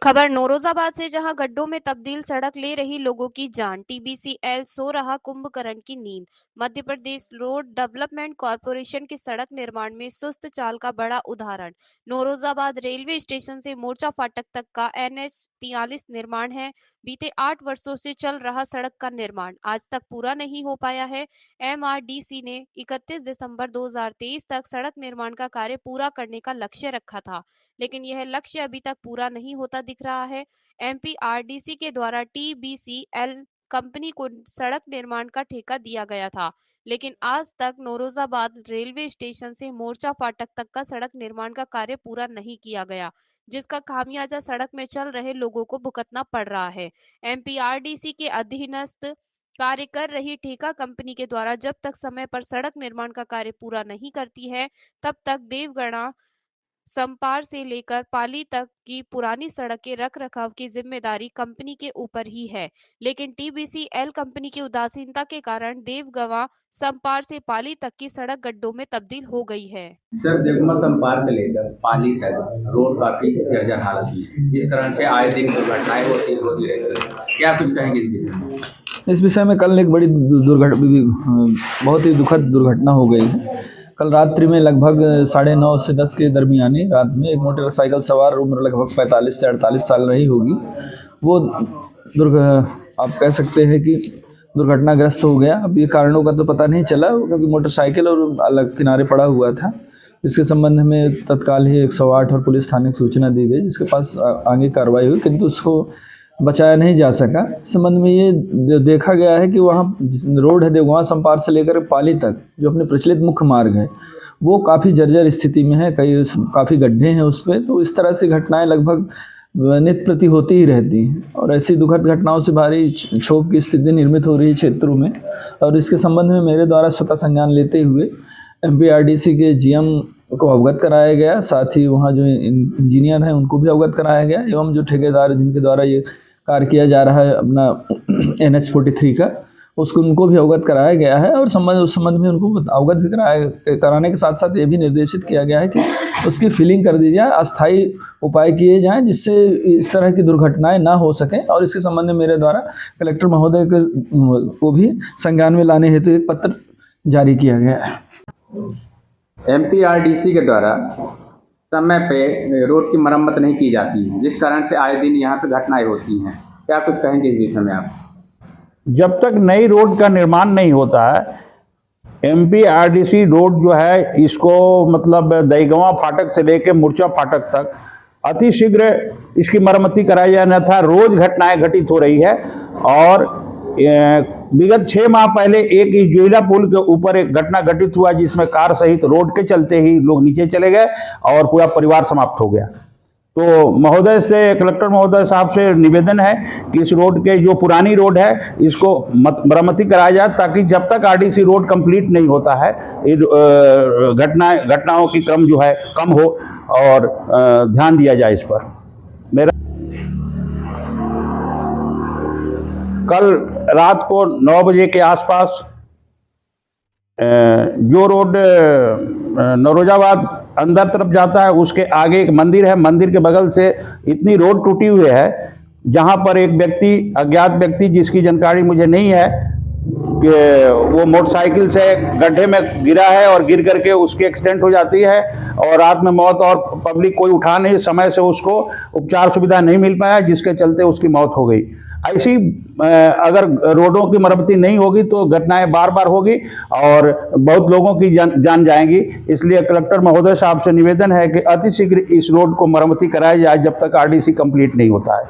खबर नौरोजाबाद से, जहां गड्ढों में तब्दील सड़क ले रही लोगों की जान। टीबीसीएल सो रहा कुंभकर्ण की नींद। Madhya Pradesh road development corporation के सड़क निर्माण में सुस्त चाल का बड़ा उदाहरण नौरोजाबाद रेलवे स्टेशन से मोर्चा फाटक तक का NH 43 निर्माण है। बीते 8 वर्षों से चल रहा सड़क का निर्माण आज तक पूरा नहीं हो पाया है। MRDC ने 31 दिसंबर 2023 तक सड़क निर्माण का कार्य पूरा करने का लक्ष्य रखा था, लेकिन यह लक्ष्य अभी तक पूरा नहीं होता दिख रहा है। MPRDC के द्वारा TBCL कंपनी को सड़क निर्माण का ठेका दिया गया था, लेकिन आज तक नौरोजाबाद रेलवे स्टेशन से मोर्चा फाटक तक का सड़क निर्माण का कार्य पूरा नहीं किया गया, जिसका खामियाजा सड़क में चल रहे लोगों को भुगतना पड़ रहा है। MPRDC के अधीनस्थ कार्य कर रही ठेका कंपनी के द्वारा जब तक समय पर सड़क निर्माण का कार्य पूरा नहीं करती है, तब तक देवगढ़ा समपार से लेकर पाली तक की पुरानी सड़क के रख रखाव की जिम्मेदारी कंपनी के ऊपर ही है। लेकिन TBCL कंपनी की उदासीनता के कारण देवगवा समपार से पाली तक की सड़क गड्ढों में तब्दील हो गई है। सर, देवगवा समपार से लेकर पाली तक रोड काफी जर्जर हालत में है, जिस कारण से आए दिन दुर्घटनाएं होती रहती है। क्या कुछ कहेंगे इस विषय में? इस विषय में कल एक बड़ी बहुत ही दुखद दुर्घटना हो गई है। कल रात्रि में लगभग 9:30 से 10 के दरमियानी रात में एक मोटरसाइकिल सवार उम्र लगभग 45 से 48 साल रही होगी, वो आप कह सकते हैं कि दुर्घटनाग्रस्त हो गया। अब ये कारणों का तो पता नहीं चला, क्योंकि मोटरसाइकिल और अलग किनारे पड़ा हुआ था। इसके संबंध में तत्काल ही 108 और पुलिस थाने को सूचना दी गई, जिसके पास आगे कार्रवाई हुई, किंतु उसको बचाया नहीं जा सका। इस संबंध में ये देखा गया है कि वहाँ रोड है देवगवा समपार से लेकर पाली तक, जो अपने प्रचलित मुख्य मार्ग है, वो काफ़ी जर्जर स्थिति में है। काफ़ी गड्ढे हैं उस पर। तो इस तरह से घटनाएं लगभग नित्य प्रति होती ही रहती हैं, और ऐसी दुखद घटनाओं से भारी क्षोभ की स्थिति निर्मित हो रही है क्षेत्रों में। और इसके संबंध में मेरे द्वारा स्वतः संज्ञान लेते हुए MPRDC के GM को अवगत कराया गया, साथ ही वहाँ जो इंजीनियर हैं उनको भी अवगत कराया गया, एवं जो ठेकेदार जिनके द्वारा ये कार्य किया जा रहा है अपना NH 43 का, उनको भी अवगत कराया गया है। और उस संबंध में उनको अवगत भी कराने के साथ साथ ये भी निर्देशित किया गया है कि उसकी फिलिंग कर दी जाए, अस्थायी उपाय किए जाएं, जिससे इस तरह की दुर्घटनाएं ना हो सकें। और इसके संबंध में मेरे द्वारा कलेक्टर महोदय को भी संज्ञान में लाने हेतु एक पत्र जारी किया गया है। MPRDC के द्वारा समय पे रोड की मरम्मत नहीं की जाती है, जिस कारण से आए दिन यहाँ पे घटनाएं होती हैं। क्या कुछ कहेंगे इस विषय में आप? जब तक नई रोड का निर्माण नहीं होता है, MPRDC रोड जो है इसको मतलब देवगवा फाटक से लेकर मूर्छा फाटक तक अतिशीघ्र इसकी मरम्मती कराई जाना था। रोज घटनाएं घटित हो रही है, और विगत 6 माह पहले एक जोइला पुल के ऊपर एक घटना घटित हुआ, जिसमें कार सहित रोड के चलते ही लोग नीचे चले गए और पूरा परिवार समाप्त हो गया। तो महोदय से, कलेक्टर महोदय साहब से निवेदन है कि इस रोड के जो पुरानी रोड है इसको मरम्मती कराया जाए, ताकि जब तक RDC रोड कंप्लीट नहीं होता है घटनाओं की क्रम जो है कम हो, और ध्यान दिया जाए इस पर। कल रात को 9 बजे के आसपास जो रोड नौरोजाबाद अंदर तरफ जाता है, उसके आगे एक मंदिर है। मंदिर के बगल से इतनी रोड टूटी हुई है, जहां पर एक व्यक्ति, अज्ञात व्यक्ति, जिसकी जानकारी मुझे नहीं है, कि वो मोटरसाइकिल से गड्ढे में गिरा है, और गिर करके उसकी एक्सीडेंट हो जाती है, और रात में मौत, और पब्लिक कोई उठा नहीं, समय से उसको उपचार सुविधा नहीं मिल पाया, जिसके चलते उसकी मौत हो गई। ऐसी अगर रोडों की मरम्मती नहीं होगी तो घटनाएं बार बार होगी और बहुत लोगों की जान जाएंगी। इसलिए कलेक्टर महोदय साहब से निवेदन है कि अतिशीघ्र इस रोड को मरम्मती कराई जाए, जब तक RDC कंप्लीट नहीं होता है।